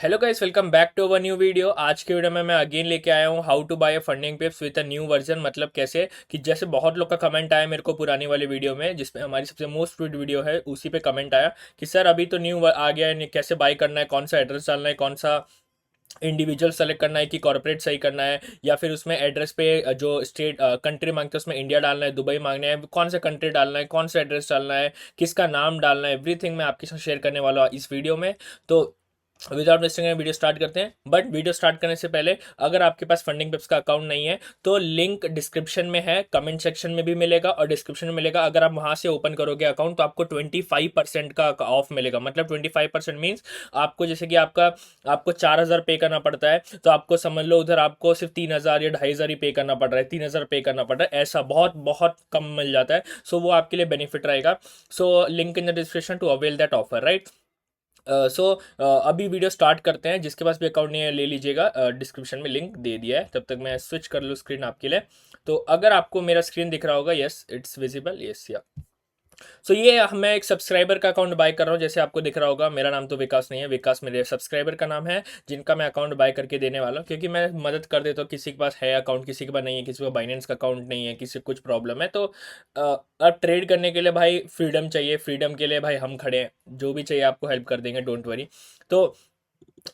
Hello guys, welcome back to our new video. आज के video में मैं अगेन लेके आया हूँ how to buy Funding Pips with a new version. मतलब कैसे कि जैसे बहुत लोग का कमेंट आया मेरे को पुरानी वाली वीडियो में, जिसमें हमारी सबसे मोस्ट विड वीडियो है, उसी पे कमेंट आया कि सर अभी तो न्यू आ गया है, कैसे बाय करना है, कौन सा एड्रेस डालना है, कौन सा इंडिविजुअल सेलेक्ट करना है कि कॉर्पोरेट सही करना है, या फिर उसमें एड्रेस पे जो स्टेट कंट्री मांगते हैं उसमें इंडिया डालना है, दुबई मांगना है, कौन सा कंट्री डालना है, कौन सा एड्रेस डालना है, किसका नाम डालना है, एवरीथिंग मैं आपके साथ शेयर करने वाला हूँ इस वीडियो में। तो विदाउट वेस्टिंग वीडियो स्टार्ट करते हैं। बट वीडियो स्टार्ट करने से पहले, अगर आपके पास फंडिंग पिप्स का अकाउंट नहीं है तो लिंक डिस्क्रिप्शन में है, कमेंट सेक्शन में भी मिलेगा और डिस्क्रिप्शन में मिलेगा। अगर आप वहां से ओपन करोगे अकाउंट तो आपको 25% का ऑफ मिलेगा। मतलब 25% मीन्स आपको, जैसे कि आपको 4,000 पे करना पड़ता है, तो आपको समझ लो उधर आपको सिर्फ 3,000 या 2,500 ही पे करना पड़ रहा है, 3,000 पे करना पड़ रहा है, ऐसा बहुत बहुत कम मिल जाता है। सो वो आपके लिए बेनिफिट रहेगा। So link in the description to avail that offer, right. So अभी वीडियो स्टार्ट करते हैं। जिसके पास भी अकाउंट नहीं है ले लीजिएगा, डिस्क्रिप्शन में लिंक दे दिया है। तब तक मैं स्विच कर लूँ स्क्रीन आपके लिए। तो अगर आपको मेरा स्क्रीन दिख रहा होगा, यस इट्स विजिबल, यस या। सो ये मैं एक सब्सक्राइबर का अकाउंट बाय कर रहा हूँ। जैसे आपको दिख रहा होगा, मेरा नाम तो विकास नहीं है, विकास मेरे सब्सक्राइबर का नाम है, जिनका मैं अकाउंट बाय करके देने वाला हूँ। क्योंकि मैं मदद कर देता हूँ, किसी के पास है अकाउंट, किसी के पास नहीं है, किसी को बाइनेंस का अकाउंट नहीं है, किसी को कुछ प्रॉब्लम है, तो अब ट्रेड करने के लिए भाई फ्रीडम चाहिए, फ्रीडम के लिए भाई हम खड़े हैं। जो भी चाहिए आपको हेल्प कर देंगे, डोंट वरी। तो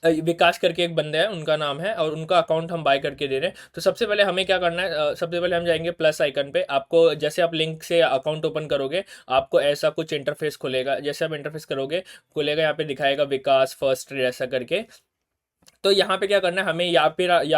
विकास करके एक बंदे हैं, उनका नाम है, और उनका अकाउंट हम बाय करके दे रहे हैं। तो सबसे पहले हमें क्या करना है, सबसे पहले हम जाएंगे प्लस आइकन पे। आपको जैसे आप लिंक से अकाउंट ओपन करोगे, आपको ऐसा कुछ इंटरफेस खुलेगा। जैसे आप इंटरफेस करोगे, खुलेगा, यहाँ पे दिखाएगा विकास फर्स्ट ट्रेड ऐसा करके। तो यहाँ पे क्या करना है हमें, या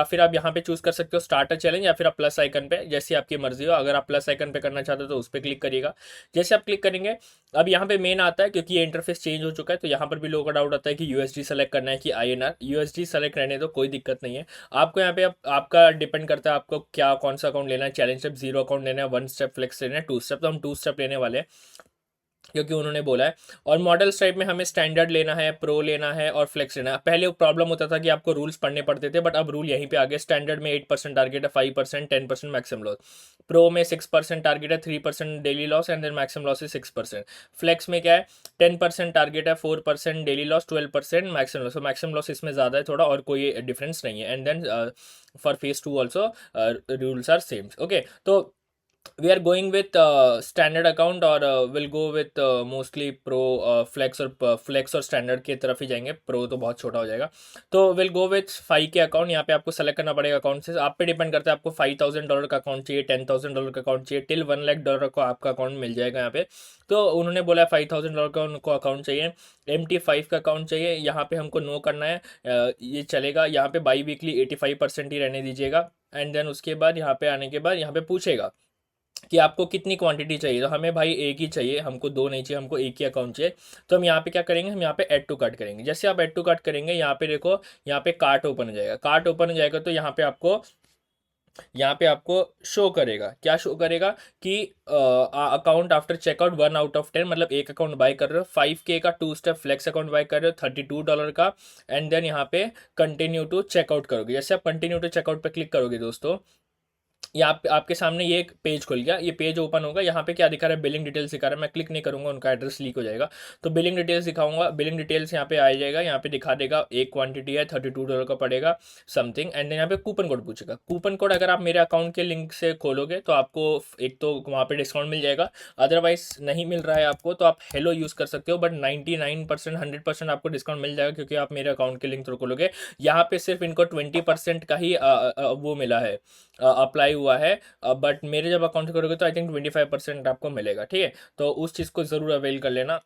फिर आप यहाँ पे चूज कर सकते हो स्टार्टर चैलेंज, या फिर आप प्लस आइकन पे, जैसी आपकी मर्जी हो। अगर आप प्लस आइकन पे करना चाहते हो तो उस पर क्लिक करिएगा। जैसे आप क्लिक करेंगे, अब यहाँ पे मेन आता है, क्योंकि ये इंटरफेस चेंज हो चुका है, तो यहाँ पर भी लोगों का डाउट आता है कि यूएसडी सेलेक्ट करना है कि आईएनआर। यूएसडी सेलेक्ट रहने दो, कोई दिक्कत नहीं है। आपको यहाँ पे आपका डिपेंड करता है आपको क्या कौन सा अकाउंट लेना है। चैलेंज स्टेप, जीरो अकाउंट लेना है, वन स्टेप फ्लेक्स लेना है, टू स्टेप। तो हम टू स्टेप लेने वाले हैं, क्योंकि उन्होंने बोला है। और मॉडल्स टाइप में हमें स्टैंडर्ड लेना है, प्रो लेना है और फ्लेक्स लेना है। पहले प्रॉब्लम होता था कि आपको रूल्स पढ़ने पड़ते थे, बट अब रूल यहीं पे आ गए। स्टैंडर्ड में 8% टारगेट है, 5%, 10% मैक्सिमम लॉस। प्रो में 6% टारगेट है, 3% daily loss, and then maximum loss है 6%। फ्लेक्स में क्या है, 10% टारगेट है, 4% डेली लॉस, 12% मैक्सिमम लॉस। तो मैक्सिमम लॉस इसमें ज़्यादा है थोड़ा, और कोई डिफरेंस नहीं है। And then for phase 2 also rules are same. Okay, तो we are going with standard account, और will go with mostly pro, flex और flex और standard की तरफ ही जाएंगे। pro तो बहुत छोटा हो जाएगा। तो will go with 5 के अकाउंट। यहाँ पे आपको सेलेक्ट करना पड़ेगा अकाउंट से, आप पे डिपेंड करता है आपको $5,000 का अकाउंट चाहिए, $10,000 का अकाउंट चाहिए, टिल $1 लाख को आपका अकाउंट मिल जाएगा यहाँ पे। तो उन्होंने बोला $5,000 का उनको अकाउंट चाहिए, MT5 का अकाउंट चाहिए। यहाँ पे हमको नो करना है, ये चलेगा। यहाँ पे बाई वीकली 85% ही रहने दीजिएगा। एंड देन उसके बाद यहाँ पे आने के बाद यहाँ पे पूछेगा कि आपको कितनी क्वांटिटी चाहिए। तो हमें भाई एक ही चाहिए, हमको दो नहीं चाहिए, हमको एक ही अकाउंट चाहिए। तो हम यहाँ पे क्या करेंगे, हम यहाँ पे ऐड टू कार्ट करेंगे। जैसे आप ऐड टू कार्ट करेंगे, यहाँ पे देखो, यहाँ पे कार्ट ओपन हो जाएगा। कार्ट ओपन हो जाएगा तो यहाँ पे आपको शो करेगा, क्या शो करेगा कि अकाउंट आफ्टर चेकआउट 1/10। मतलब एक अकाउंट बाय कर रहे हो, 5K का two step flex account buy कर रहे हो, $32 का। एंड देन यहाँ पे कंटिन्यू टू चेकआउट करोगे। जैसे आप कंटिन्यू टू चेकआउट पे क्लिक करोगे दोस्तों, ये आपके सामने ये एक पेज खुल गया, ये पेज ओपन होगा। यहाँ पे क्या दिखा रहा है, बिलिंग डिटेल्स दिखा रहा है। मैं क्लिक नहीं करूंगा, उनका एड्रेस लीक हो जाएगा। तो बिलिंग डिटेल्स दिखाऊंगा, बिलिंग डिटेल्स यहाँ पे आ जाएगा। यहाँ पे दिखा देगा एक क्वांटिटी है, $32 का पड़ेगा समथिंग। एंड देन यहाँ पे कूपन कोड पूछेगा। कूपन कोड अगर आप मेरे अकाउंट के लिंक से खोलोगे तो आपको एक तो वहाँ पे डिस्काउंट मिल जाएगा। अदरवाइज नहीं मिल रहा है आपको तो आप हेलो यूज़ कर सकते हो, बट 99%, 100% आपको डिस्काउंट मिल जाएगा, क्योंकि आप मेरे अकाउंट के लिंक थ्रू खोलोगे। यहाँ पे सिर्फ इनको 20% का ही वो मिला है, अप्लाई हुआ है। बट मेरे जब अकाउंट करोगे तो आई थिंक 25% आपको मिलेगा, ठीक है। तो उस चीज़ को ज़रूर अवेल कर लेना,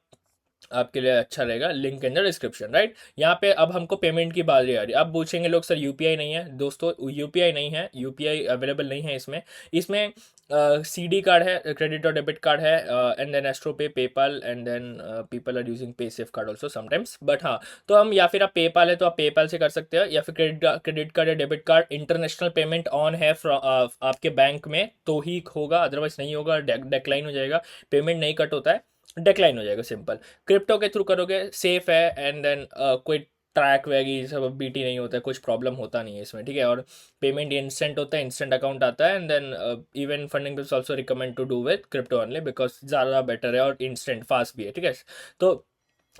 आपके लिए अच्छा रहेगा। Link in the description, right. यहाँ पे अब हमको पेमेंट की बारी आ रही है। अब पूछेंगे लोग, सर यूपीआई नहीं है। दोस्तों यूपीआई नहीं है, यूपीआई अवेलेबल नहीं है इसमें। इसमें सीडी कार्ड है, क्रेडिट और डेबिट कार्ड है, and then AstroPay, PayPal, and then people are using Paysafecard also sometimes. But हाँ, तो हम, या फिर आप पेपाल है तो आप पेपाल से कर सकते हो, या फिर क्रेडिट कार्ड या debit card. International payment on है आपके बैंक में तो ही होगा, अदरवाइज नहीं होगा, डेक्लाइन हो जाएगा। पेमेंट नहीं कट होता है, डेक्लाइन हो जाएगा, सिंपल। क्रिप्टो के थ्रू करोगे, सेफ है। एंड देन कोई ट्रैक वैगी सब बीटी नहीं होता है, कुछ प्रॉब्लम होता नहीं है इसमें, ठीक है। और पेमेंट इंस्टेंट होता है, इंस्टेंट अकाउंट आता है। And then even funding is also recommend to do with crypto only, because ज़्यादा बेटर है और इंस्टेंट फास्ट भी है, ठीक है। तो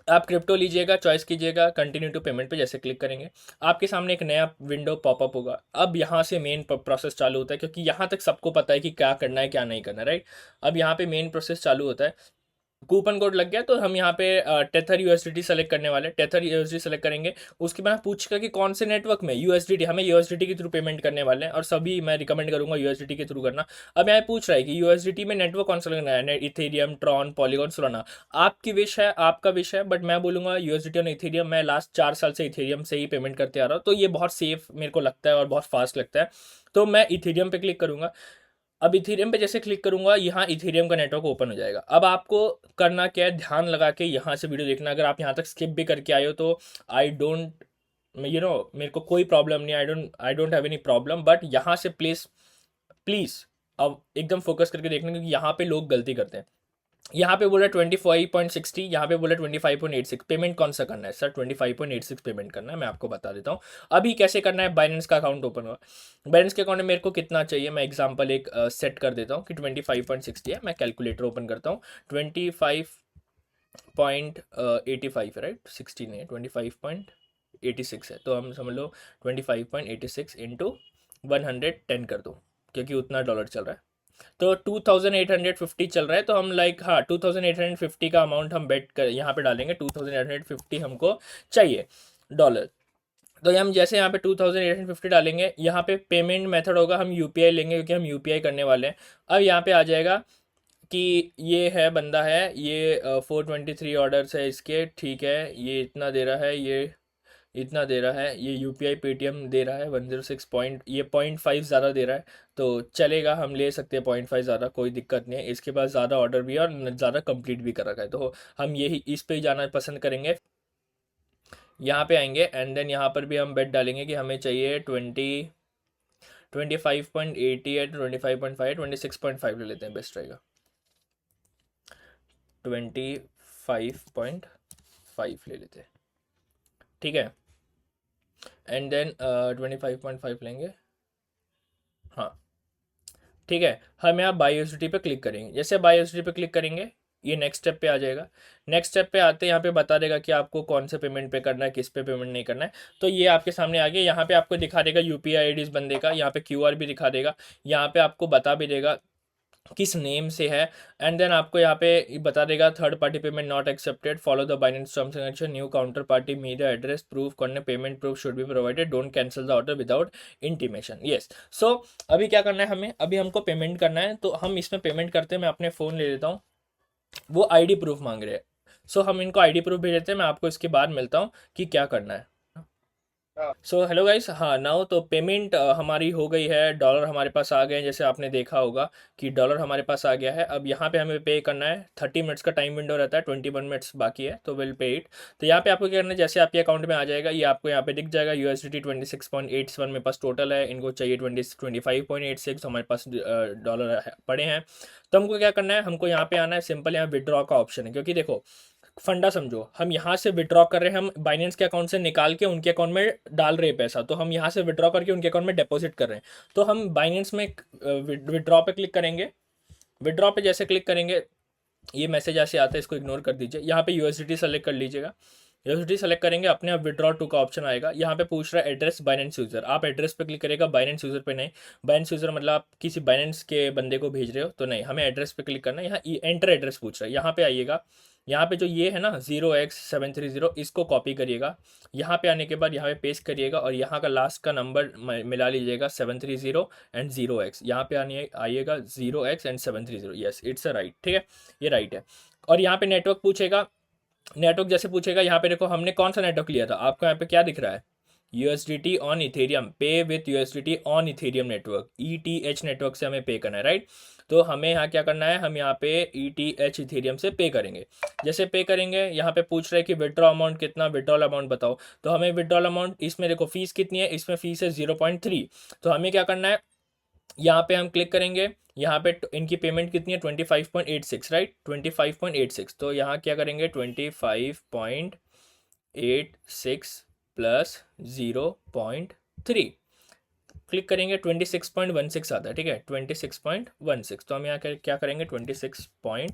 आप क्रिप्टो लीजिएगा, चॉइस कीजिएगा, कंटिन्यू टू पेमेंट पे जैसे क्लिक करेंगे आपके सामने एक नया विंडो पॉपअप होगा। अब यहाँ से मेन प्रोसेस चालू होता है, क्योंकि यहाँ तक सबको पता है कि क्या करना है क्या नहीं करना, राइट। अब यहाँ पे मेन प्रोसेस चालू होता है। कूपन कोड लग गया तो हम यहाँ पे टेथर यूएसडीटी सेलेक्ट करने वाले, टेथर यूएसडी सेलेक्ट करेंगे। उसके बाद पूछेगा कि कौन से नेटवर्क में यूएसडीटी, हमें यूएसडीटी के थ्रू पेमेंट करने वाले हैं और सभी मैं रिकमेंड करूंगा यूएसडीटी के थ्रू करना। अब यहाँ पूछ रहा है कि यूएसडीटी में नेटवर्क कौन सा लगना है, इथेरियम, ट्रॉन, पॉलीगॉन, सोलाना। आपकी विश है, आपका विश है, बट मैं बोलूंगा यूएसडीटी और इथेरियम। मैं लास्ट 4 साल से इथेरियम से ही पेमेंट करते आ रहा हूँ, तो ये बहुत सेफ मेरे को लगता है और बहुत फास्ट लगता है, तो मैं इथेरियम पे क्लिक करूंगा। अब इथेरियम पे जैसे क्लिक करूंगा यहाँ इथेरियम का नेटवर्क ओपन हो जाएगा। अब आपको करना क्या है, ध्यान लगा के यहाँ से वीडियो देखना। अगर आप यहाँ तक स्किप भी करके आए हो तो आई डोंट, मेरे को कोई प्रॉब्लम नहीं, I don't have any problem, but यहाँ से प्लीज प्लीज अब एकदम फोकस करके देखना, क्योंकि यहाँ पे लोग गलती करते हैं। यहाँ पे बोला 25.60, यहाँ पे बोला 25.86। पेमेंट कौन सा करना है सर? 25.86 पेमेंट करना है, मैं आपको बता देता हूँ अभी कैसे करना है। बाइनेंस का अकाउंट ओपन हुआ, बाइनेंस के अकाउंट में मेरे को कितना चाहिए, मैं एग्जांपल एक सेट कर देता हूँ कि 25.60 है। मैं कैलकुलेटर ओपन करता हूँ। 25.85 है, राइट, 16 है, 25.86 है, तो हम समझ लो 25.86 इंटू 110 कर दो, क्योंकि उतना डॉलर चल रहा है। तो 2850 चल रहा है, तो हम लाइक हाँ 2850 का अमाउंट हम बेट कर यहाँ पे डालेंगे। 2850 हमको चाहिए डॉलर। तो हम जैसे यहाँ पे 2850 डालेंगे, यहाँ पे पेमेंट मेथड होगा, हम यूपीआई लेंगे क्योंकि हम यूपीआई करने वाले हैं। अब यहाँ पे आ जाएगा कि ये है बंदा है, ये 423 ऑर्डर्स है इसके, ठीक है, ये इतना दे रहा है, ये इतना दे रहा है, ये यूपीआई पेटीएम दे रहा है 106 पॉइंट, ये 0.5 ज़्यादा दे रहा है, तो चलेगा, हम ले सकते हैं 0.5 ज़्यादा, कोई दिक्कत नहीं है। इसके पास ज़्यादा ऑर्डर भी है और ज़्यादा कंप्लीट भी कर रखा है, तो हम यही इस पे ही जाना पसंद करेंगे। यहाँ पे आएंगे एंड देन यहाँ पर भी हम बेट डालेंगे कि हमें चाहिए 25.80 है, 25.5, 26.5 ले लेते हैं, बेस्ट रहेगा। 25.5 ले लेते हैं, ठीक है। एंड देन 25.5 लेंगे, हाँ ठीक है। हम यहाँ बाई यूएसडीटी पे क्लिक करेंगे। जैसे बाई यूएसडीटी पे क्लिक करेंगे ये नेक्स्ट स्टेप पे आ जाएगा। नेक्स्ट स्टेप पे आते हैं यहाँ पे बता देगा कि आपको कौन से पेमेंट पे करना है, किस पे पेमेंट नहीं करना है। तो ये आपके सामने आ गया। यहाँ पे आपको दिखा देगा यूपीआई आईडी इस बंदे का, यहाँ पे क्यूआर भी दिखा देगा, यहाँ पे आपको बता भी देगा किस नेम से है। एंड देन आपको यहाँ पे बता देगा third party payment not accepted, follow the Binance terms and condition, new counter party media address proof करने, payment proof should be provided, don't cancel the order without intimation, yes. So अभी क्या करना है हमें, अभी हमको पेमेंट करना है, तो हम इसमें पेमेंट करते हैं। मैं अपने फ़ोन ले लेता हूँ, वो आईडी प्रूफ मांग रहे हैं, सो हम इनको आईडी प्रूफ भेज देते हैं। मैं आपको इसके बाद मिलता हूँ कि क्या करना है। सो हेलो गाइस, हाँ नाउ तो पेमेंट हमारी हो गई है, डॉलर हमारे पास आ गए हैं, जैसे आपने देखा होगा कि डॉलर हमारे पास आ गया है। अब यहाँ पे हमें पे करना है, 30 मिनट्स का टाइम विंडो रहता है, 21 मिनट्स बाकी है, तो विल पे इट। तो यहाँ पे आपको क्या करना है, जैसे आपके अकाउंट में आ जाएगा ये आपको यहाँ पे दिख जाएगा यूएसडीटी 26.87 मेरे पास टोटल है, इनको चाहिए 25.86, हमारे पास डॉलर पड़े हैं। तो हमको क्या करना है, हमको यहाँ पे आना है, सिंपल यहाँ विड्रॉ का ऑप्शन है, क्योंकि देखो फंडा समझो, हम यहाँ से विड्रॉ कर रहे हैं, हम बाइनेंस के अकाउंट से निकाल के उनके अकाउंट में डाल रहे हैं पैसा, तो हम यहाँ से विड्रॉ करके उनके अकाउंट में डिपॉजिट कर रहे हैं। तो हम बाइनेंस में विड्रॉ पे क्लिक करेंगे। विड्रॉ पे जैसे क्लिक करेंगे ये मैसेज ऐसे आता है, इसको इग्नोर कर दीजिए। यहाँ पे यूएसडीटी सेलेक्ट कर लीजिएगा। यूएसडीटी सेलेक्ट करेंगे, अपने आप विड्रॉ टू का ऑप्शन आएगा। यहाँ पे पूछ रहा है एड्रेस बाइनेंस यूजर, आप एड्रेस पे क्लिक करेगा, बाइनेंस यूजर पे नहीं। बाइनेंस यूजर मतलब आप किसी बाइनेंस के बंदे को भेज रहे हो, तो नहीं, हमें एड्रेस पे क्लिक करना है। यहाँ एंटर एड्रेस पूछ रहा है, यहाँ पे आइएगा। यहाँ पे जो ये है ना 0x730, इसको कॉपी करिएगा। यहाँ पे आने के बाद यहाँ पे पेस्ट करिएगा और यहाँ का लास्ट का नंबर मिला लीजिएगा, 730 एंड 0x। यहाँ पे आने आइएगा 0x and 730, yes it's a right, ठीक है, ये राइट है। और यहाँ पे नेटवर्क पूछेगा, नेटवर्क जैसे पूछेगा, यहाँ पे देखो हमने कौन सा नेटवर्क लिया था, आपको यहाँ पे क्या दिख रहा है, यूएसडीटी ऑन इथेरियम, पे with USDT on Ethereum network, ETH network से हमें पे करना है, राइट। तो हमें यहाँ क्या करना है, हम यहाँ पे ईटीएच इथेरियम से पे करेंगे। जैसे पे करेंगे यहाँ पे पूछ रहे हैं कि विड्रॉ अमाउंट कितना, विड्रॉल अमाउंट बताओ। तो हमें विड्रॉल अमाउंट, इसमें देखो फीस कितनी है, इसमें फीस है 0.3। तो हमें क्या करना है, यहाँ पे हम क्लिक करेंगे, यहाँ पे इनकी पेमेंट कितनी है 25.86, राइट, 25.86। तो यहाँ क्या करेंगे 25.86 प्लस 0.3, क्लिक करेंगे 26.16 आता है, ठीक है, 26.16। तो हम यहाँ क्या करेंगे 26.16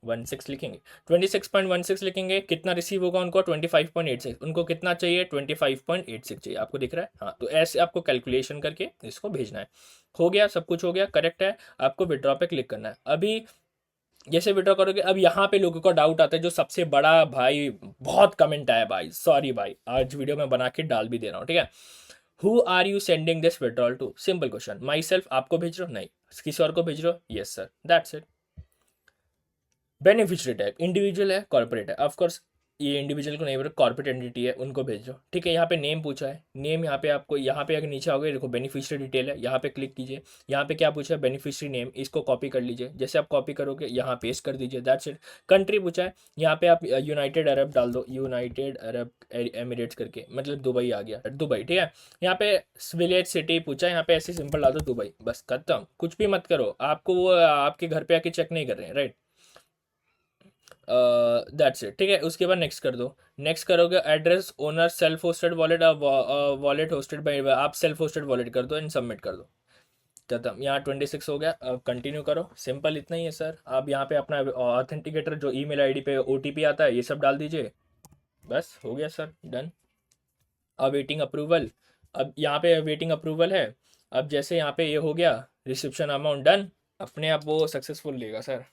16 लिखेंगे, 26.16 लिखेंगे, कितना रिसीव होगा उनको 25.86, उनको कितना चाहिए 25.86 चाहिए, आपको दिख रहा है। हाँ, तो ऐसे आपको कैलकुलेशन करके इसको भेजना है। हो गया, सब कुछ हो गया, करेक्ट है। आपको विड्रॉ पे क्लिक करना है। अभी जैसे विड्रॉ करोगे, अब यहाँ पे लोगों का डाउट आता है, जो सबसे बड़ा भाई, बहुत कमेंट आया भाई, सॉरी भाई, आज वीडियो में बना के डाल भी दे रहा हूँ, ठीक है। Who are you sending this withdrawal to? Simple question, myself, आपको भेज रहे हो? नहीं। किसी और को भेज रहे हो? Yes sir, that's it. Beneficiary type individual है, कॉर्पोरेट है, ऑफकोर्स ये इंडिविजुअल को नहीं बोल, कॉर्पोरेट एंटिटी है, उनको भेजो, ठीक है। यहाँ पे नेम पूछा है, नेम यहाँ पे आपको, यहाँ पे अगर नीचे आओगे देखो बेनिफिशियरी डिटेल है, यहाँ पे क्लिक कीजिए। यहाँ पे क्या पूछा है? बेनिफिशियरी नेम, इसको कॉपी कर लीजिए। जैसे आप कॉपी करोगे यहाँ पेस्ट कर दीजिए, दैट्स इट। कंट्री पूछा है, यहाँ पे आप यूनाइटेड अरब डाल दो, यूनाइटेड अरब एमिरेट्स करके, मतलब दुबई आ गया, दुबई, ठीक है। यहाँ पे विलेज सिटी पूछा है, यहाँ पे ऐसे सिंपल डाल दो दुबई, बस खत्म, कुछ भी मत करो, आपको वो आपके घर पे आके चेक नहीं कर रहे हैं, राइट। दैट्स इट, ठीक है। उसके बाद नेक्स्ट कर दो। नेक्स्ट करोगे, address owner self hosted wallet, wallet hosted by, आप सेल्फ होस्टेड वॉलेट कर दो एंड सबमिट कर दो, खत्म। यहाँ 26 हो गया। अब कंटिन्यू करो, सिंपल इतना ही है सर। आप यहाँ पे अपना ऑथेंटिकेटर जो ईमेल आईडी पे ओटीपी आता है ये सब डाल दीजिए, बस हो गया सर, डन। अवेटिंग अप्रूवल, अब यहाँ पे अवेटिंग अप्रूवल है। अब जैसे यहाँ पे ये हो गया, रिसिप्शन अमाउंट डन, अपने आप वो सक्सेसफुल लेगा सर।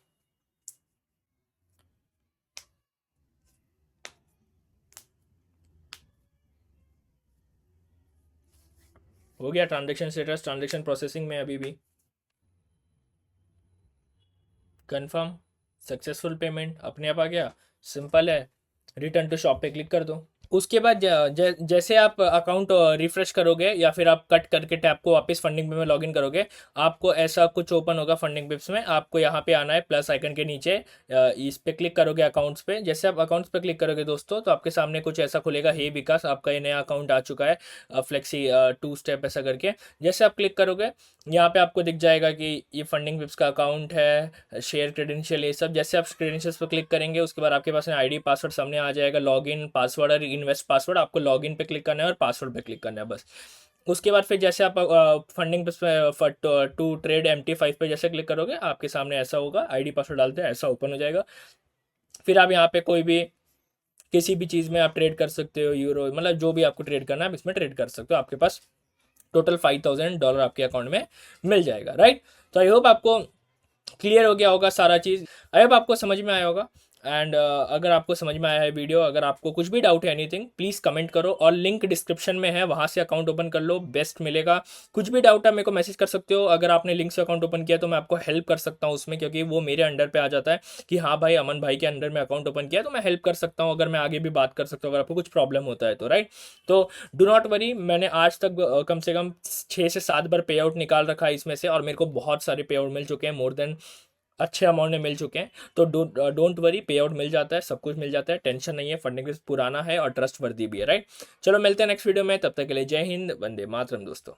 हो गया ट्रांजेक्शन स्टेटस, ट्रांजेक्शन प्रोसेसिंग में अभी भी, कंफर्म, सक्सेसफुल पेमेंट अपने आप आ गया, सिंपल है। रिटर्न टू शॉप पे क्लिक कर दो। उसके बाद जैसे आप अकाउंट रिफ्रेश करोगे या फिर आप कट करके टैब को वापस फंडिंग पे में लॉगिन करोगे, आपको ऐसा कुछ ओपन होगा फंडिंग पिप्स में। आपको यहाँ पे आना है प्लस आइकन के नीचे, इस पे क्लिक करोगे अकाउंट्स पे। जैसे आप अकाउंट्स पे क्लिक करोगे दोस्तों, तो आपके सामने कुछ ऐसा खुलेगा, हे विकास आपका ये नया अकाउंट आ चुका है, फ्लेक्सी 2 स्टेप ऐसा करके। जैसे आप क्लिक करोगे, यहाँ पे आपको दिख जाएगा कि ये फंडिंग पिप्स का अकाउंट है, शेयर क्रेडेंशियल, ये सब। जैसे आप क्रेडेंशियल्स पर क्लिक करेंगे, उसके बाद आपके पास आईडी पासवर्ड सामने आ जाएगा, लॉगिन पासवर्ड और इन्वेस्ट पासवर्ड। आपको लॉगिन पे क्लिक करना है और पासवर्ड पे क्लिक करना है, बस। उसके बाद फिर जैसे आप फंडिंग पे टू ट्रेड MT5 पे जैसे क्लिक करोगे, आपके सामने ऐसा होगा, आईडी पासवर्ड डालते हैं ऐसा ओपन हो जाएगा। फिर आप यहाँ पे कोई भी किसी भी चीज़ में आप ट्रेड कर सकते हो, यूरो, मतलब जो भी आपको ट्रेड करना है आप इसमें ट्रेड कर सकते हो। आपके पास टोटल $5,000 आपके अकाउंट में मिल जाएगा, राइट। तो आई होप आपको क्लियर हो गया होगा सारा चीज़, आई होप आपको समझ में आया होगा। एंड अगर आपको समझ में आया है वीडियो, अगर आपको कुछ भी डाउट है एनीथिंग, प्लीज़ कमेंट करो, और लिंक डिस्क्रिप्शन में है, वहाँ से अकाउंट ओपन कर लो, बेस्ट मिलेगा। कुछ भी डाउट है मेरे को मैसेज कर सकते हो। अगर आपने लिंक से अकाउंट ओपन किया तो मैं आपको हेल्प कर सकता हूँ उसमें, क्योंकि वो मेरे अंडर पे आ जाता है कि हाँ भाई अमन भाई के अंडर में अकाउंट ओपन किया, तो मैं हेल्प कर सकता हूँ, अगर मैं आगे भी बात कर सकता हूँ, अगर आपको कुछ प्रॉब्लम होता है तो, राइट। तो डू नॉट वरी, मैंने आज तक कम से कम 6 से 7 बार पे आउट निकाल रखा है इसमें से, और मेरे को बहुत सारे पे आउट मिल चुके हैं, मोर देन अच्छे अमाउंट में मिल चुके हैं। तो डोंट वरी, पे आउट मिल जाता है, सब कुछ मिल जाता है, टेंशन नहीं है। फंडिंग पुराना है और ट्रस्ट वर्दी भी है, राइट। चलो मिलते हैं नेक्स्ट वीडियो में, तब तक के लिए जय हिंद, वंदे मातरम दोस्तों।